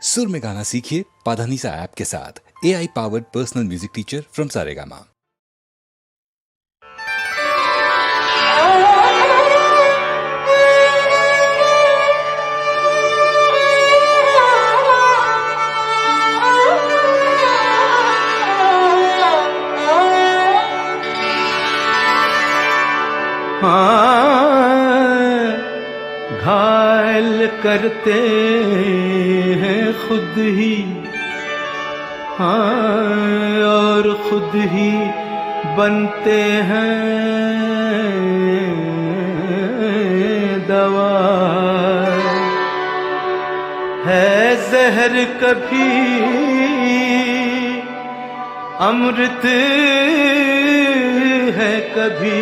सुर में गाना सीखिए पाधानीसा ऐप के साथ। AI powered personal music teacher from Saregama. घायल करते हैं खुद ही, और खुद ही बनते हैं दवा। है जहर कभी अमृत है कभी,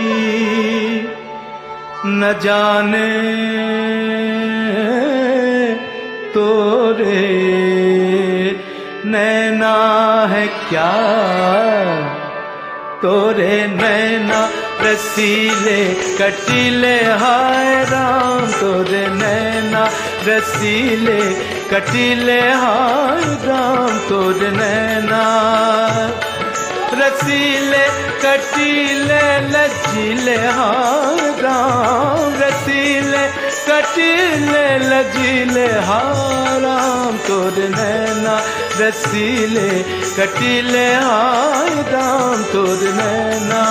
न जाने तोरे नैना है क्या, तोरे नैना रसीले कटीले हाय राम, तोरे नैना रसीले कटीले हाय राम, तोरे नैना रसीले कटीले लजीले हाय राम, रसीले कटीले लजीले हाय राम, तोरे नैना रसीले कटीले हाय राम, तोरे नैना।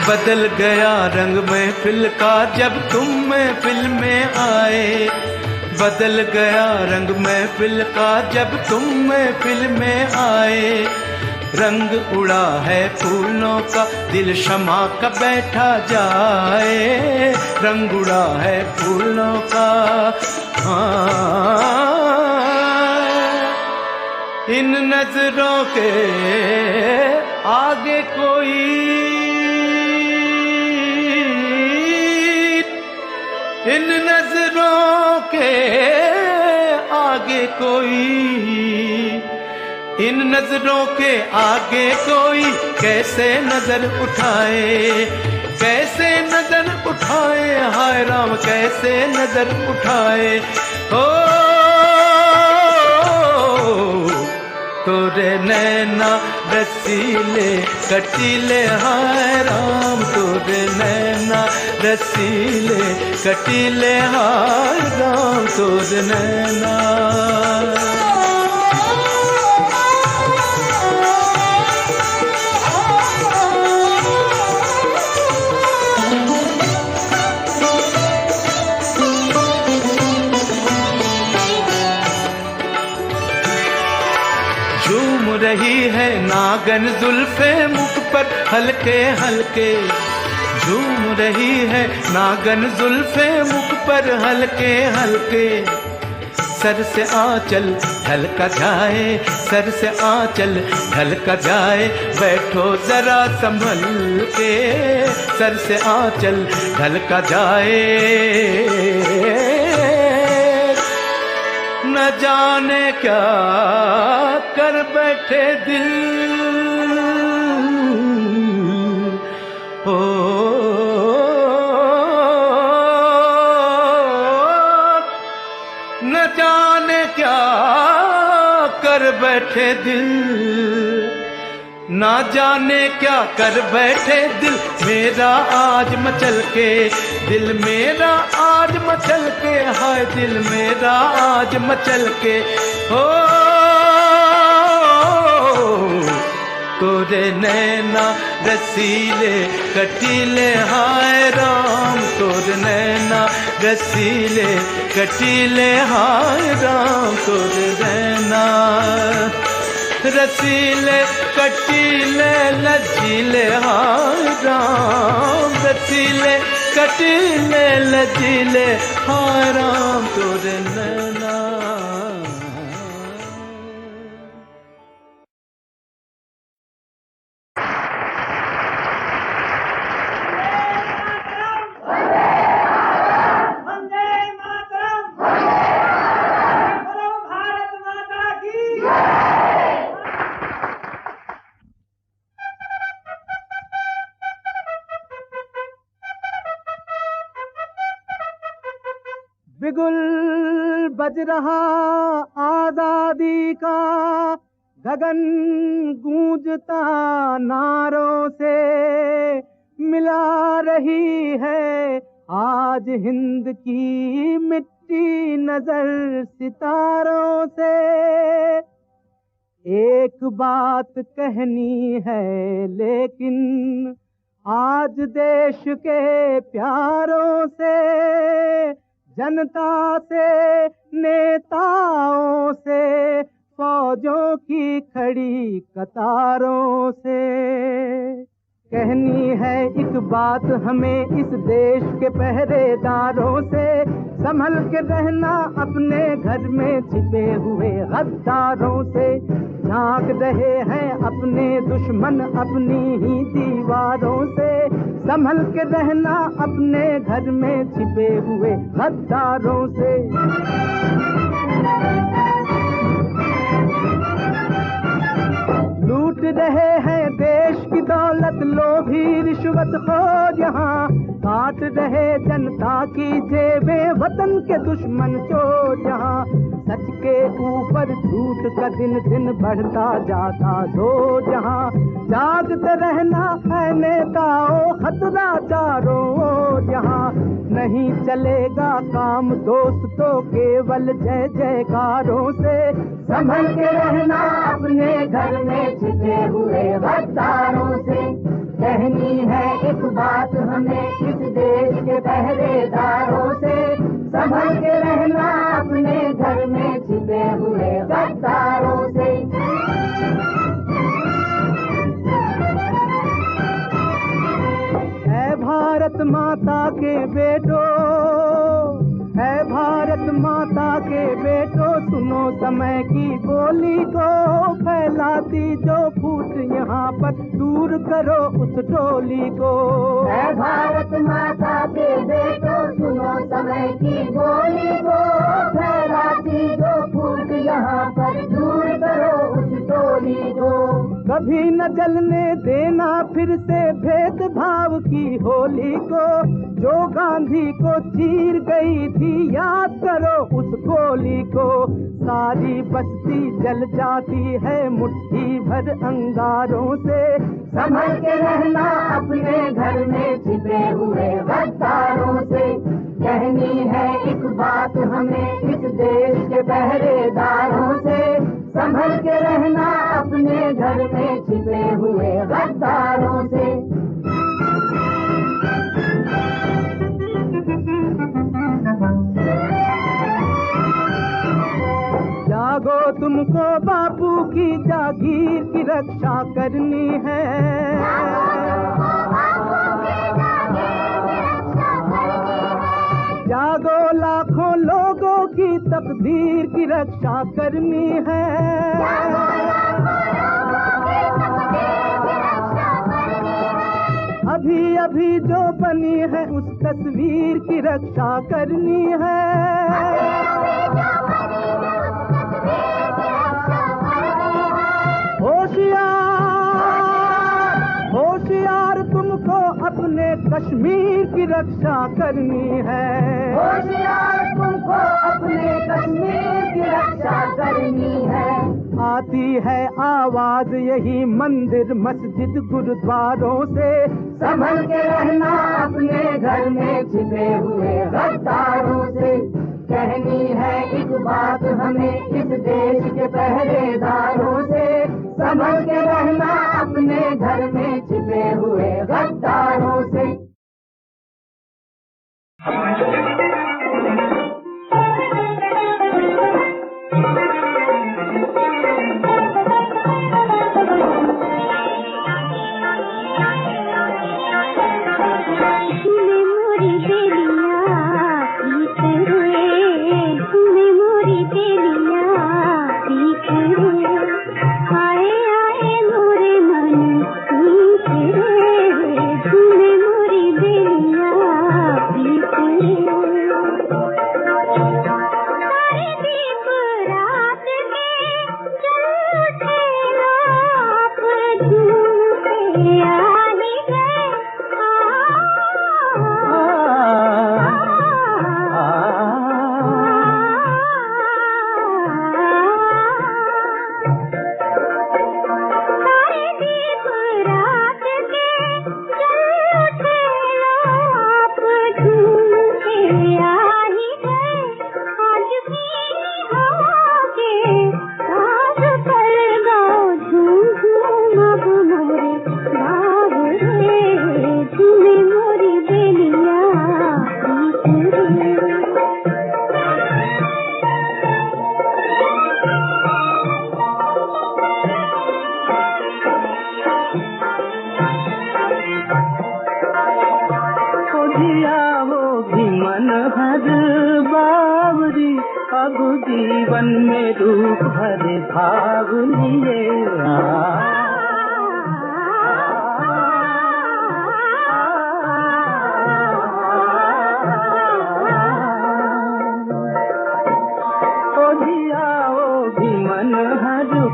बदल गया रंग महफिल का जब तुम महफिल में आए, बदल गया रंग महफिल का जब तुम महफिल में आए। रंग उड़ा है फूलों का दिल शमा का बैठा जाए, रंग उड़ा है फूलों का। इन नजरों के आगे कोई, इन नजरों के आगे कोई, इन नजरों के आगे कोई कैसे नजर उठाए, कैसे नजर उठाए हाय राम, कैसे नजर उठाए। हो तोरे नैना रसीले कटीले हाय राम, तोरे नैना रसीले कटीले हाय राम, तोरे नैना। रही है नागन जुल्फे मुख पर हल्के हल्के, झूम रही है नागन जुल्फे मुख पर हल्के हल्के। सर से आंचल ढलका जाए, सर से आंचल ढलका जाए, बैठो जरा संभल के, सर से आंचल ढलका जाए। न जाने क्या कर बैठे दिल, हो न जाने क्या कर बैठे दिल, ना जाने क्या कर बैठे दिल मेरा आज मचल के, दिल मेरा आज मचल के हाय, दिल मेरा आज मचल के। हो तोरे नैना रसीले कटीले हाय राम, तोरे नैना रसीले कटीले हाय राम, तोरे नैना रसीले कटीले लजीले हाय राम, रसीले कटीले लजीले हाय राम, तोरे नैना। गुल बज रहा आजादी का, गगन गूंजता नारों से, मिला रही है आज हिंद की मिट्टी नजर सितारों से। एक बात कहनी है लेकिन आज देश के प्यारों से, जनता से, नेताओं से, फौजों की खड़ी कतारों से। कहनी है एक बात हमें इस देश के पहरेदारों से, संभल के रहना अपने घर में छिपे हुए गद्दारों से। झांक रहे हैं अपने दुश्मन अपनी ही दीवारों से, संभल के रहना अपने घर में छिपे हुए गद्दारों से। लूट रहे हैं देश की दौलत लोभी रिश्वतखोर यहाँ, काट रहे जनता की जेबें वतन के दुश्मन चोर यहाँ। सच के ऊपर झूठ का दिन दिन बढ़ता जाता दो जहाँ, जागते रहना है नेताओं खतरा चारों ओर यहाँ। नहीं चलेगा काम दोस्तों केवल जय जयकारों से, संभल के रहना अपने घर में छिपे हुए गद्दारों से। कहनी है एक बात हमें इस देश के पहरेदारों से, संभल के रहना अपने घर में छिपे हुए गद्दारों से। है भारत माता के बेटो, है भारत माता के बेटो, सुनो समय की बोली को, फैलाती जो फूट यहाँ पर दूर करो उस टोली को। है भारत माता के बेटो, सुनो समय की बोली को, फैलाती जो फूट यहाँ पर दूर करो उस टोली को। कभी न जलने देना फिर से भेदभाव की होली को, जो गांधी को चीर गई थी याद करो उस गोली को। सारी बस्ती जल जाती है मुट्ठी भर अंगारों से, संभल के रहना अपने घर में छिपे हुए गद्दारों से। कहनी है एक बात हमें इस देश के पहरेदारों से, संभल के रहना अपने घर में छिपे हुए गद्दारों से। जागो तुमको बापू की जागीर की रक्षा करनी है, जागो लाखों लोगों की तकदीर की रक्षा करनी है। अभी अभी जो बनी है उस तस्वीर की रक्षा करनी है। होशियार तुमको अपने कश्मीर की रक्षा करनी है। होशियार तुमको अपने कश्मीर की रक्षा करनी है। आती है आवाज यही मंदिर मस्जिद गुरुद्वारों से, संभल के रहना अपने घर में छिपे हुए गद्दारों से। कहनी है एक बात हमें इस देश के पहरेदारों से, संभल के रहना अपने घर में छिपे हुए गद्दारों से। आए आए मोरे मन नीचे अब जीवन में रूप भरे भाव लिए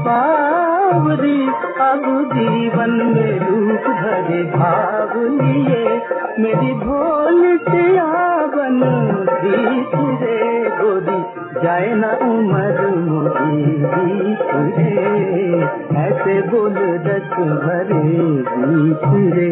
बावरी अब जीवन में रूप धरे भाव लिए मेरी भोल से आवन बीत रे गोरी जाए न उम्र मोरी बीत रे ऐसे बोल रस भरे बीत रे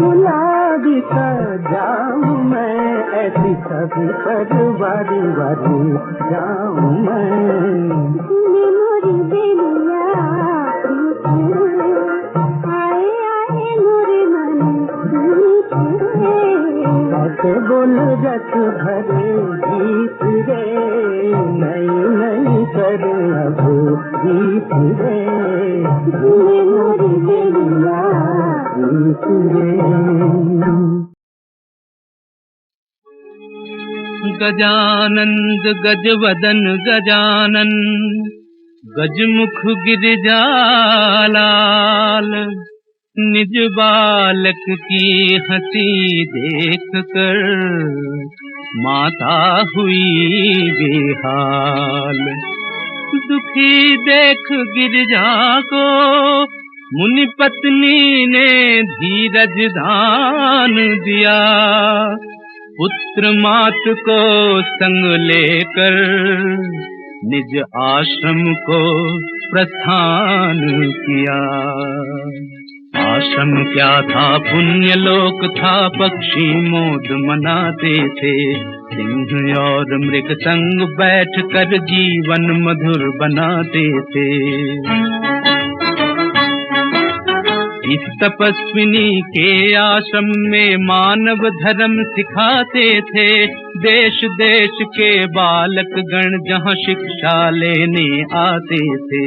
गुलाबी सा जाऊं मैं ऐसी सभी पर बारी बारी जाऊं मैं मोरी बेलिया आए आए मोरे मन ऐसे बोल रस भरे गीत रे नहीं नहीं कर अब गीत रे मोरी बेलिया गजानंद गजवदन गजानन गजमुख गिरजालाल निज बालक की हंसी देख कर माता हुई बेहाल दुखी देख गिरजा को मुनि पत्नी ने धीरज दान दिया पुत्र मात को संग लेकर निज आश्रम को प्रस्थान किया आश्रम क्या था पुण्य लोक था पक्षी मोद मनाते थे सिंह और मृग संग बैठ कर जीवन मधुर बनाते थे इस तपस्विनी के आश्रम में मानव धर्म सिखाते थे देश देश के बालक गण जहाँ शिक्षा लेने आते थे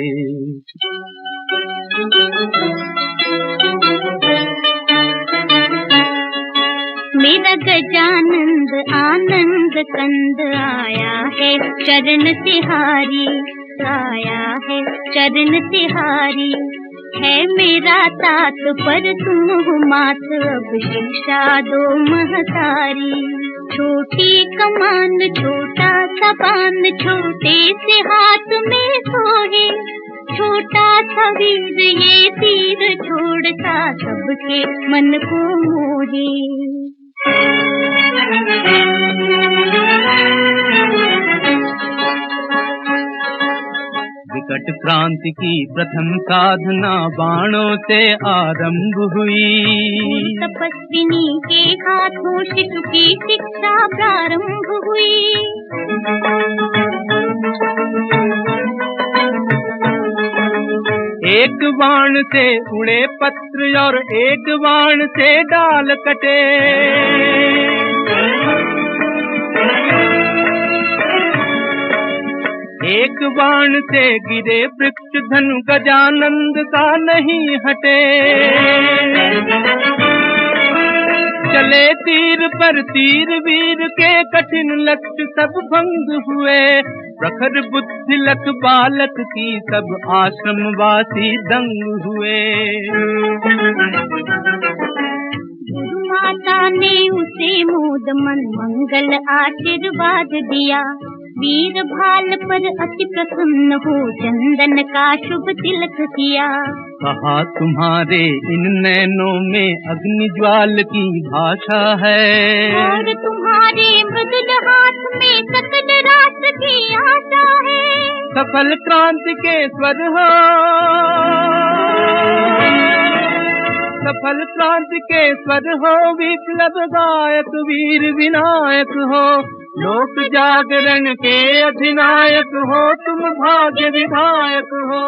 मेरा गजानंद आनंद कंद आया है चरण तिहारी आया है चरण तिहारी है मेरा तात पर तुम हो मात अब शिक्षा दो महतारी छोटी कमान छोटा सा बांध छोटे से हाथ में सोहे छोटा सा वीर ये तीर छोड़ता सबके मन को मोहे विकट क्रांति की प्रथम साधना बाणों से आरंभ हुई तपस्विनी के हाथों शिशु की शिक्षा प्रारंभ हुई एक बाण से उड़े पत्र और एक बाण से डाल कटे एक बाण से गिरे वृक्ष धनु गजानंद का नहीं हटे चले तीर पर तीर वीर के कठिन लक्ष्य सब भंग हुए प्रखर बुद्धि लख बालक की सब आश्रमवासी दंग हुए गुरु माता ने उसे मोद मन मंगल आशीर्वाद दिया वीर भाल पर अति प्रसन्न हो चंदन का शुभ तिलक किया कहा तुम्हारे इन नैनों में अग्नि ज्वाल की भाषा है और तुम्हारे मृदुल हाथ में सकल राष्ट्र की आशा है सफल क्रांति के स्वर हो सफल क्रांति के स्वर हो विप्लव गायक वीर विनायक हो लोक जागरण के अधिनायक हो तुम भाग्य विधायक हो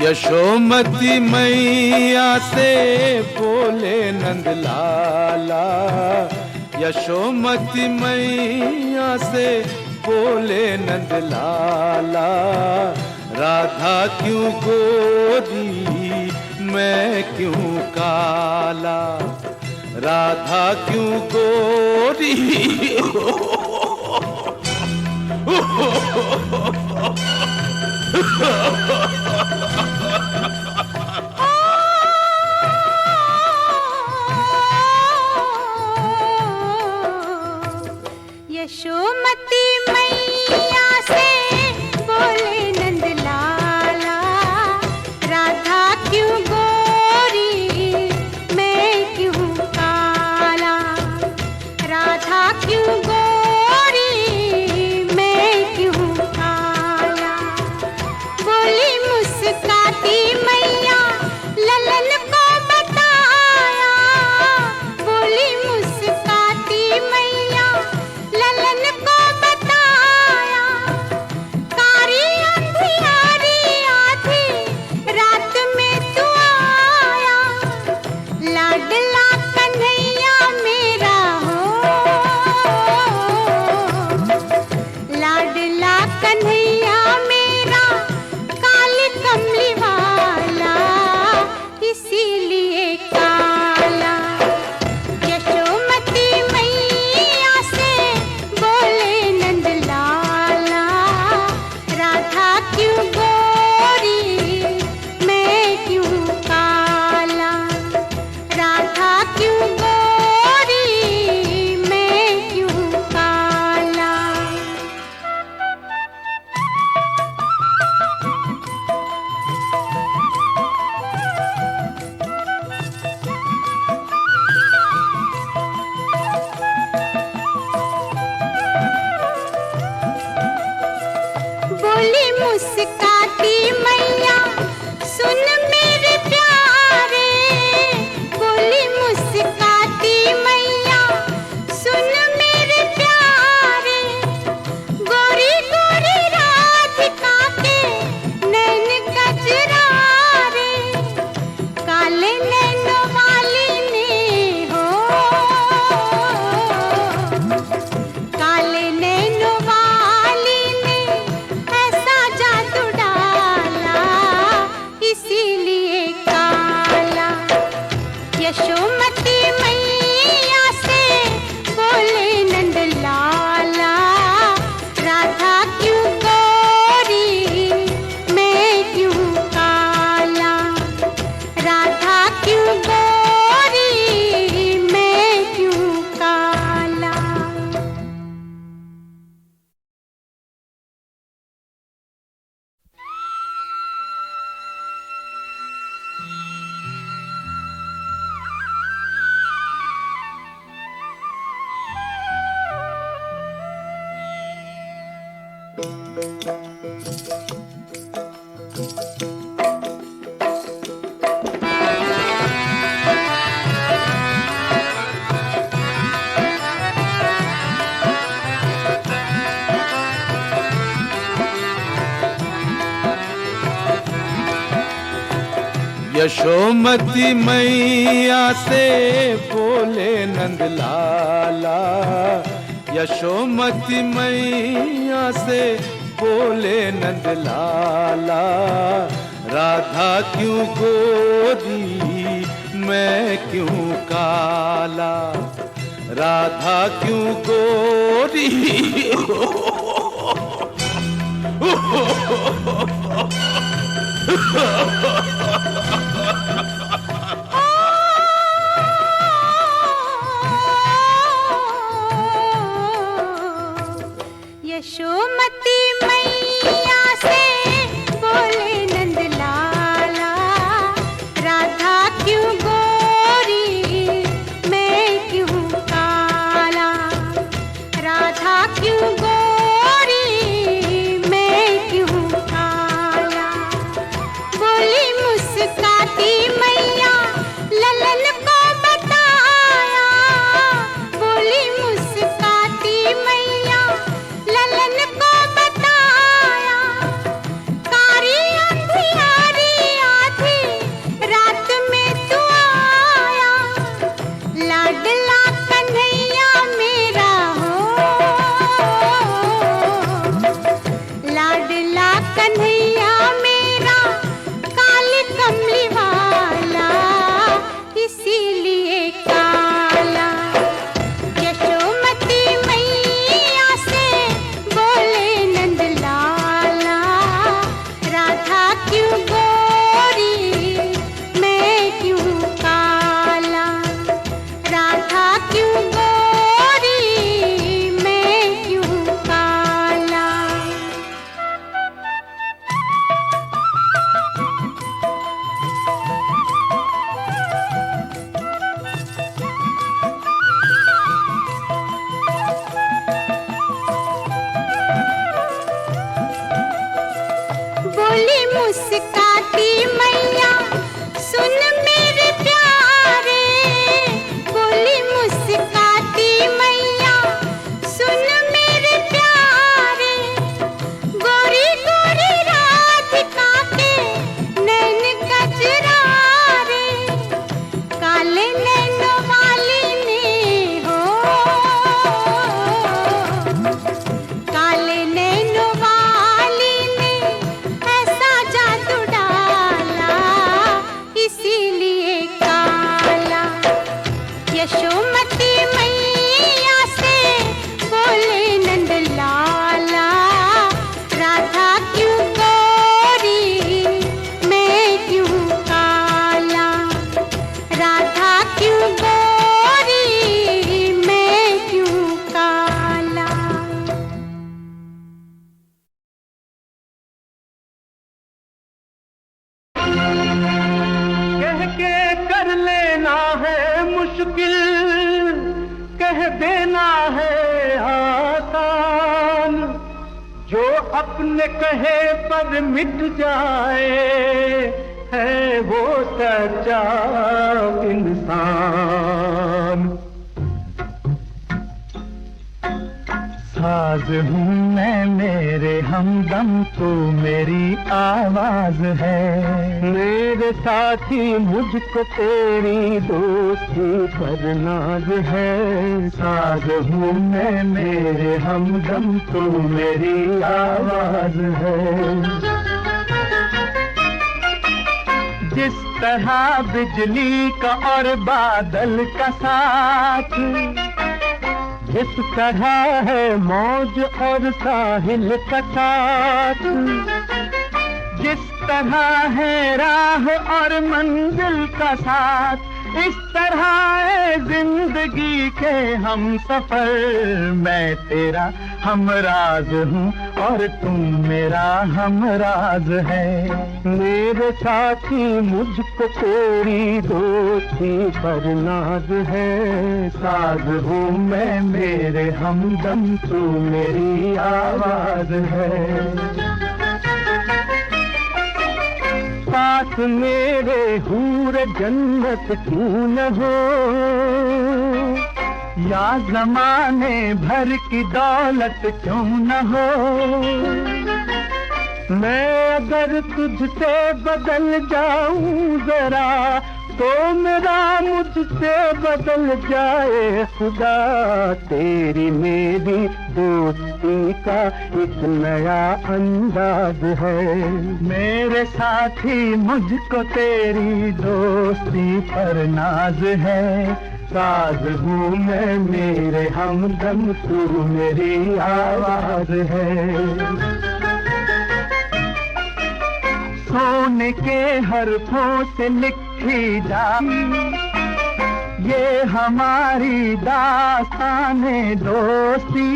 यशोमती मैया से बोले नंद लाला, यशोमती मैया से बोले नंद लाला, राधा क्यों गोरी मैं क्यों काला, राधा क्यों गोरी यशोमती मैया से बोले नंद लाला, राधा क्यों गोरी मैं क्यों काला, राधा क्यों गोरी मैं क्यों काला। बोली मुस्काती मैया ललन को बताया, बोली मुस्काती मैया ललन को बताया, कारी अंधियारी आधी रात में तू आया, लाडला कन्हैया मेरा हो, लाडला कन्हैया मेरा काली कमली वाला इसीलिए काला। यशोमती मैया से बोले नंद लाला, राधा क्यों गोरी मैं क्यों काला, राधा क्यों गोरी मैं क्यों काला। बोली मुस्काती मैया सुन मेरे प्यारे, बोली मुस्काती मैया सुन मेरे प्यारे, गोरी गोरी राधिका के नैन कजरारे, काले नैनों वाली ने हो, काले नैनों वाली ने ऐसा जादू डाला इसीलिए काला। यशोमती मैया से बोले नंद लाला, राधा क्यों गोरी मैं क्यों काला, राधा क्यों गोरी मैं क्यों काला। यशोमती मैया से बोले नंद लाला, यशोमती मैया से बोले नंद लाला, राधा क्यों गोरी मैं क्यों काला, राधा क्यों गोरी यशोमती मैया से बोले नंद लाला, राधा क्यों गोरी मैं क्यों काला, राधा क्यों गोरी बोली मुस्काती मैया सुन मेरे प्यारे, बोली मुस्काती मैया सुन मेरे प्यारे, गोरी गोरी राधिका के नैन कजरारे, काले नैनों वाली ने हो, काले नैनों वाली ने ऐसा जादू डाला, इसीलिए काला। यशोमती मैया से बोले नंद लाला, राधा क्यों गोरी मैं क्यों काला, राधा क्यों गोरी मैं क्यों काला। कह के कर लेना है मुश्किल, कह देना है आसान, जो अपने कहे पर मिट जाए है वो सच्चा इंसान। साज हूँ मैं मेरे हमदम, तू मेरी आवाज है, मेरे साथी मुझको तेरी दोस्ती पर नाज है। साज हूँ मैं मेरे हमदम, तू मेरी आवाज है। जिस तरह बिजली का और बादल का साथ, इस तरह है मौज और साहिल का साथ, जिस तरह है राह और मंजिल का साथ, इस तरह है जिंदगी के हम सफर। मैं तेरा हमराज हूँ और तुम मेरा हमराज है, मेरे साथी मुझको तेरी दोस्ती पर नाज है। साज हूँ मैं मेरे हमदम, तू मेरी आवाज है। पास मेरे हूर जन्नत क्यों न हो, या जमाने भर की दौलत क्यों न हो, मैं अगर तुझसे बदल जाऊं जरा, तो मेरा मुझसे बदल जाए खुदा। तेरी मेरी दोस्ती का एक नया अंदाज है, मेरे साथी मुझको तेरी दोस्ती पर नाज है। साज हूँ मैं मेरे हमदम, तू मेरी आवाज है। सोने के हरफों से लिखी जा ये हमारी दास्ताने दोस्ती,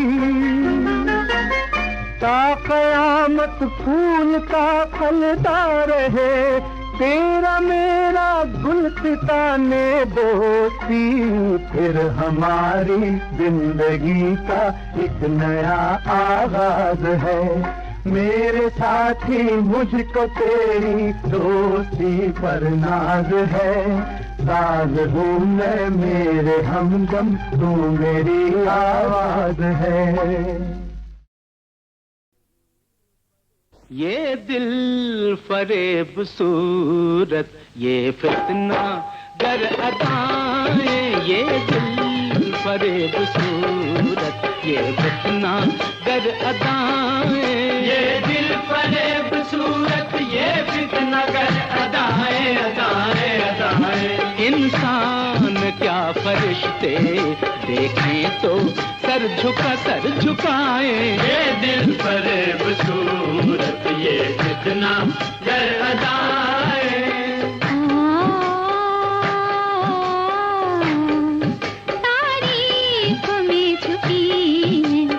ता कयामत फूलता फलता रहे, तेरा मेरा गुलसिताने दोस्ती। फिर हमारी जिंदगी का एक नया आगाज है, मेरे साथी मुझको तेरी दोस्ती पर नाज है। साज हूँ मैं मेरे हमदम, तू मेरी आवाज है। ये दिल फरेब सूरत, ये फितना गर अदाएं, ये दिल फरेब सूरत, ये फितना गर अदाएं, ये दिल फरेब सूरत, ये फितना गर अदाएं, अदाएं, अदाएं। इंसान क्या फरिश्ते देखें तो सर झुकाएं, ये दिल फरेब सूरत, ये फितना गर अदाएं। तारीफ में छुपी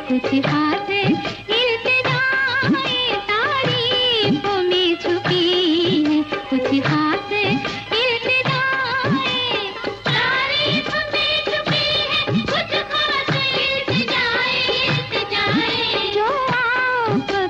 कुछ बात इल्तिजाए, तारीफ में छुपी कुछ बात इल्तिजाए, तारीफ में छुपी है कुछ खास इल्तिजाए, इल्तिजाए। जो आपको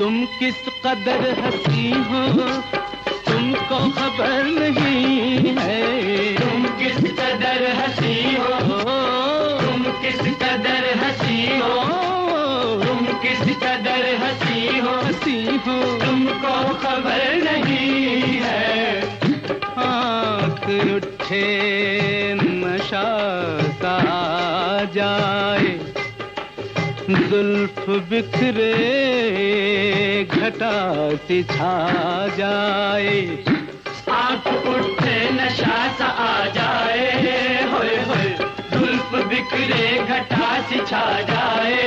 तुम किस कदर हंसी हो तुमको खबर नहीं है। तुम किस कदर हंसी हो, तुम किस कदर हंसी हो, तुम किस कदर हंसी हो, तुमको खबर नहीं है। आँख उठे नशा सा जाए, जुल्फ बिखरे घटा सी छा जाए। आँख उठे नशा सा आ जाए, होए होए जुल्फ बिखरे घटा सी छा जाए,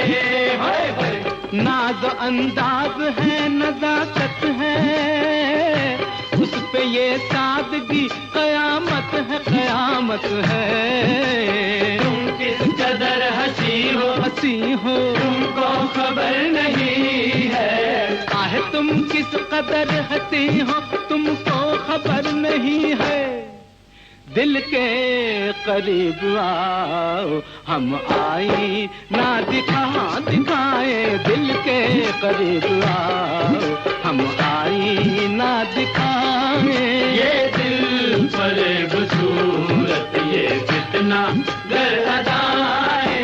होए होए। नाज़ अंदाज है नज़ाकत है, उस पे ये सादगी कयामत है, कयामत है। तुम किस कदर हंसी हो, तुमको खबर नहीं है। आहे तुम किस कदर हंसी हो तुमको खबर नहीं है। दिल के करीब आओ हम आई ना दिखाए, दिल के करीब आओ हम आई ना दिखाए। ये दिल फरेब सूरत ये कितना गर अदाए।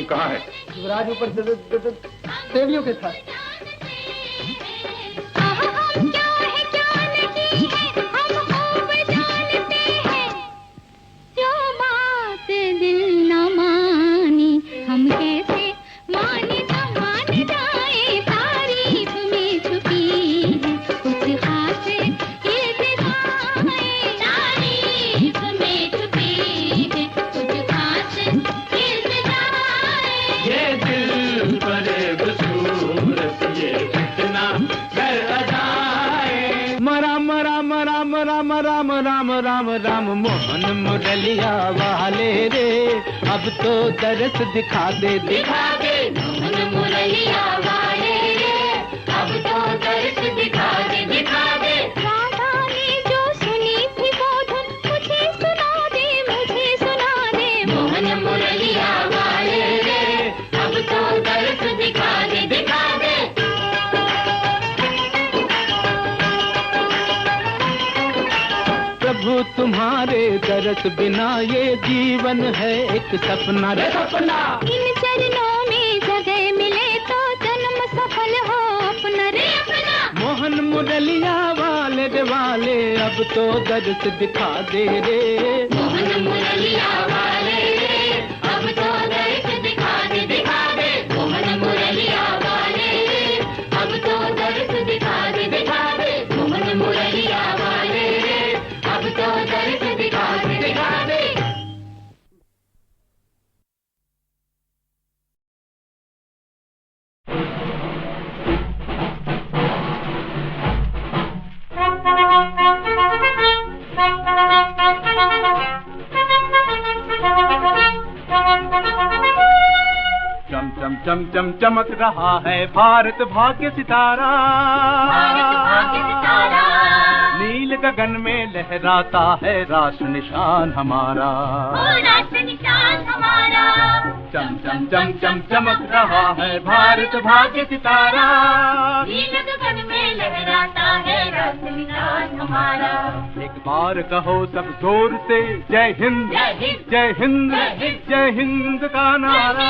कहाँ है? युवराज ऊपर देवियों के साथ। राम राम राम राम मोहन मुरलिया वाले रे, अब तो दरस दिखा दे मोहन मुरलिया वाले रे, अब तो दरस दिखा दे राधा ने जो सुनी थी वो धुन मुझे सुना दे मोहन मुरलिया वाले रे, अब तो दरस दिखा दे प्रभु तुम्हारे दरस बिना ये जीवन है एक सपना रे सपना। इन चरणों में जगह मिले तो जन्म सफल हो अपना रे अपना। मोहन मुरलिया वाले रे वाले, अब तो दरस दिखा दे रे। मोहन मुरलिया वाले रे, अब तो दरस दिखा दे मोहन मुरलिया वाले रे, अब तो दरस दिखा दे मोहन मुरलिया वाले रे, अब तो दरस दिखा दे चम चम चम चम चमक रहा है भारत भाग्य सितारा, नील गगन में लहराता है राष्ट्र निशान हमारा, राष्ट्र निशान हमारा। चम चम चम चम चमक रहा है भारत भाग्य सितारा, नील गगन में लहराता है राष्ट्र निशान हमारा। एक बार कहो सब जोर से जय हिंद, जय हिंद, जय हिंद का नारा।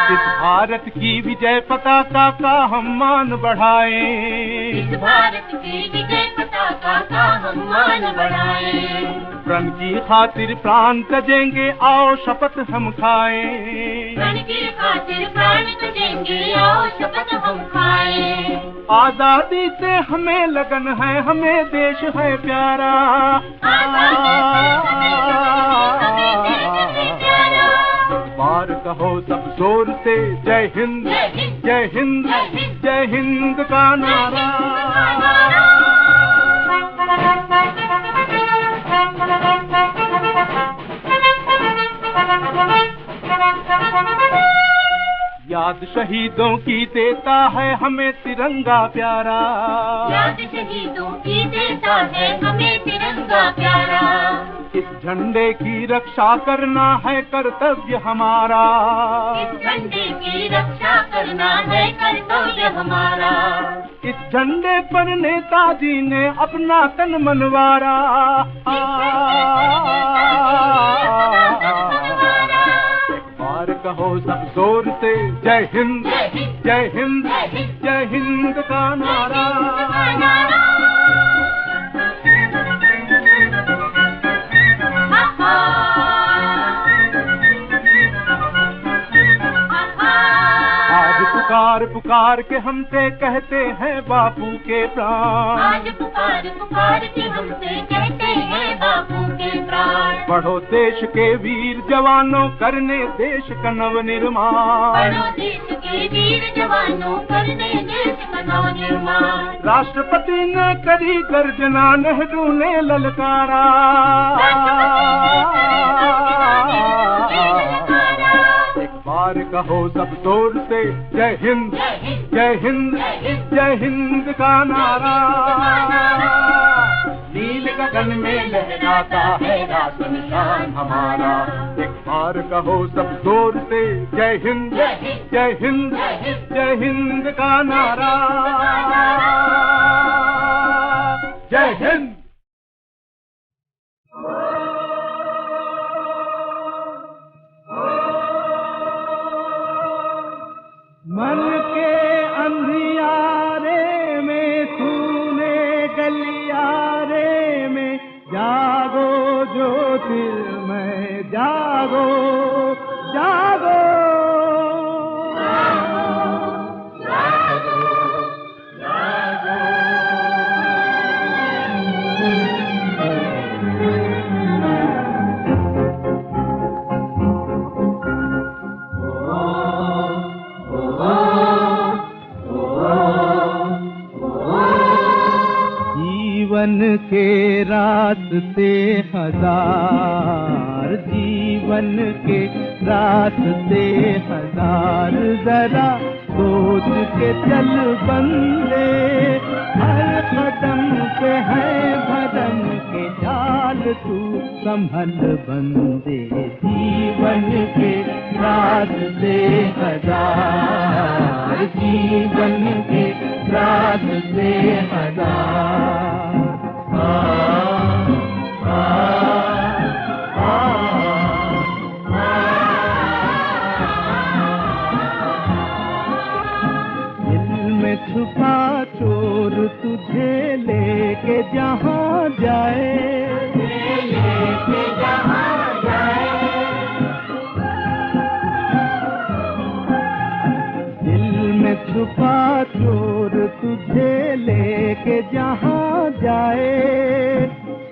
इस भारत की विजय पताका का हम मान बढ़ाएं, इस भारत की विजय पताका का हम मान बढ़ाएं। प्रण की खातिर प्राण तजेंगे, आओ शपथ हम खाएं। प्रण की खातिर प्राण तजेंगे, आओ शपथ हम खाएं। आजादी से हमें लगन है, हमें देश है प्यारा। बार कहो सब जोर से जय हिंद, जय हिंद, जय हिंद का नारा। याद शहीदों की देता है हमें तिरंगा प्यारा। याद शहीदों की देता है हमें तिरंगा प्यारा। इस झंडे की रक्षा करना है कर्तव्य हमारा। इस झंडे की रक्षा करना है कर्तव्य हमारा। इस झंडे पर नेताजी ने अपना तन मनवारा। बार कहो सब जोर से जय हिंद, जय हिंद, जय हिंद का नारा। आज पुकार पुकार के हमसे कहते हैं बापू के प्राण। आज पुकार पुकार के हमसे कहते हैं बापू के प्राण। बढ़ो देश के वीर जवानों, करने देश का नव निर्माण। बढ़ो देश के वीर जवानों, करने देश का नव निर्माण। राष्ट्रपति ने करी गर्जना, नेहरू ने ललकारा। एक बार कहो सब जोर से जय हिंद, जय हिंद, जय हिंद का नारा। नील गगन में लहराता है राष्ट्र निशान हमारा। एक बार कहो सब जोर से जय हिंद, जय हिंद, जय हिंद का नारा। जय हिंद। मन के अंधियारे में, तूने गलियारे में, जागो ज्योतिर्मय जागो, जागो। जीवन के रास्ते हजार, जीवन के रास्ते हजार, जरा सोच के चल बंदे। हर कदम पे है भरम के जाल, तू संभल बंदे। जीवन के रास्ते हजार, जीवन के रास्ते हजार। दिल में छुपा चोर तुझे लेके जहाँ जाए, लेके जहाँ जाए। दिल में छुपा चोर तुझे लेके जहाँ जाए,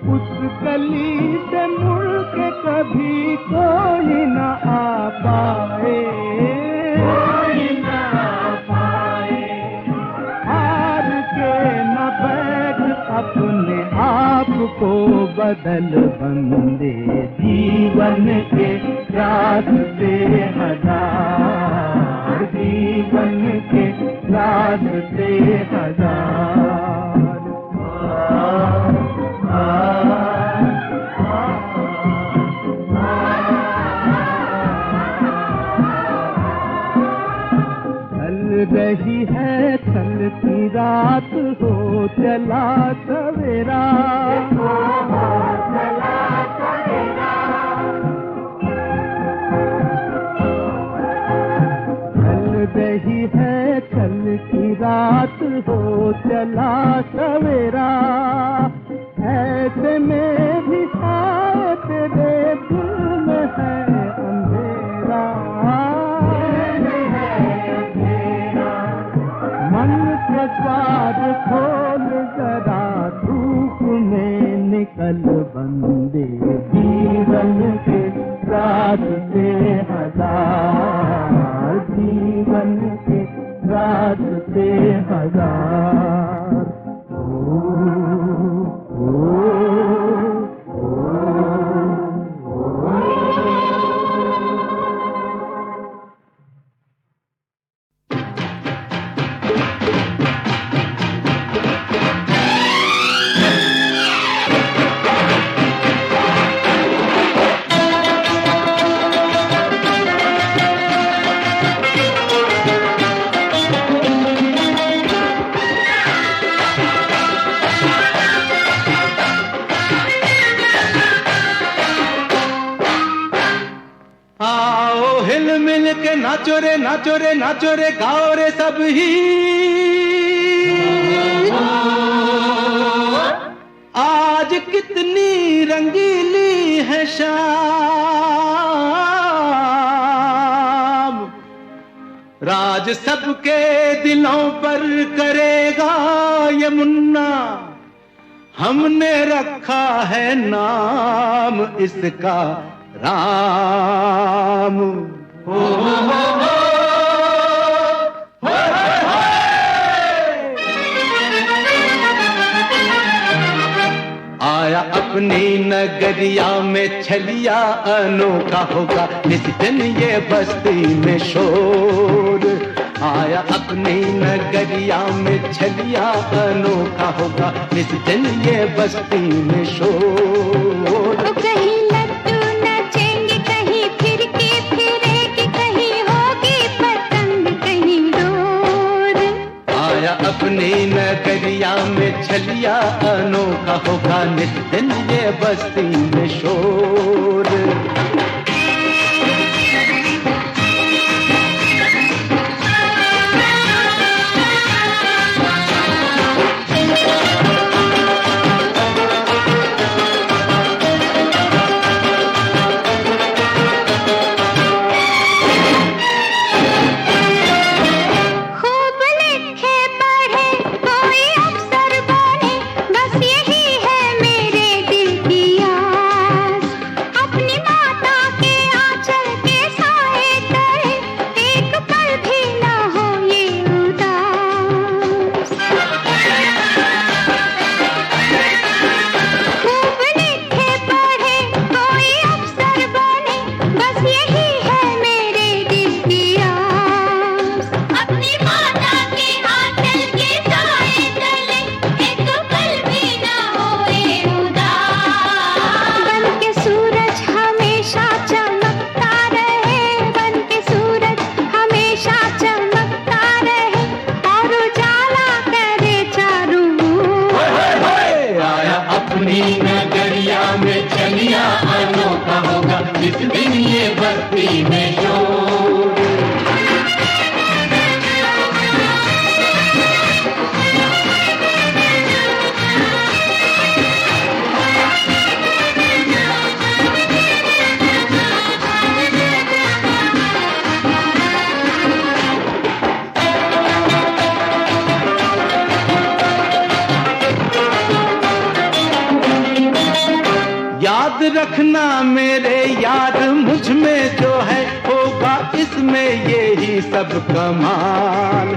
उस गली से मुड़ के कभी कोई न आ पाए, कोई न आ पाए। हार के न बैठ, अपने आप को बदल बंदे। जीवन के रास्ते हजार, जीवन के रास्ते हजार। रही है चलती रात हो चला सवेरा, ढल रही है चलती रात हो चला सवेरा, ऐसे में भी शायद तेरे दिल में है अंधेरा, मन के द्वार खोल जरा धूप में निकल बंदे, जीवन के रास्ते हजार, जीवन के रास्ते हजार। नाचो रे नाचो रे नाचो रे गाओ रे सब ही, आज कितनी रंगीली है शाम, राज सबके दिलों पर करेगा ये मुन्ना, हमने रखा है नाम इसका राम। हो आया अपनी नगरिया में छलिया, अनोखा होगा इस दिन ये बस्ती में शोर, आया अपनी नगरिया में छलिया, अनोखा होगा इस दिन ये बस्ती में शोर। कहीं लड्डू नचेंगे, कहीं फिरके फिरेंगे, कहीं होगी पतंग, कहीं डोर। आया अपनी नगरिया में छलिया, अनोखा होगा नित दिन ये बस्ती में शोर। इस दिन ये बस्ती में शोर। याद रखना मेरे यार, मुझ में जो है होगा इसमें यही सब कमाल।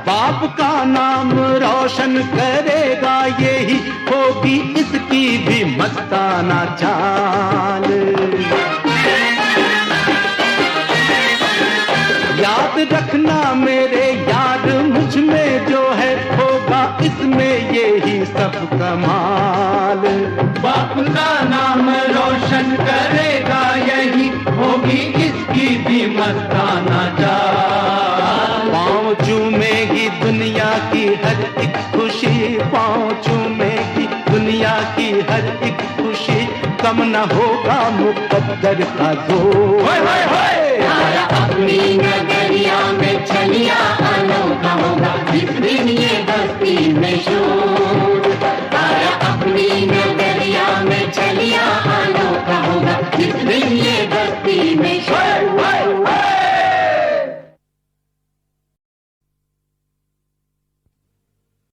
बाप का नाम रोशन करेगा, यही होगी इसकी भी मस्ताना चाल। याद रखना मेरे यार, मुझ में जो है होगा इसमें यही सब कमाल। बाप का नाम रोशन करेगा, यही होगी इसकी भी मस्ताना चाल। पाँव चूमे पाँव चूमेगी दुनिया की हर एक खुशी, कम न होगा मुकद्दर का जोर। अपनी नगरी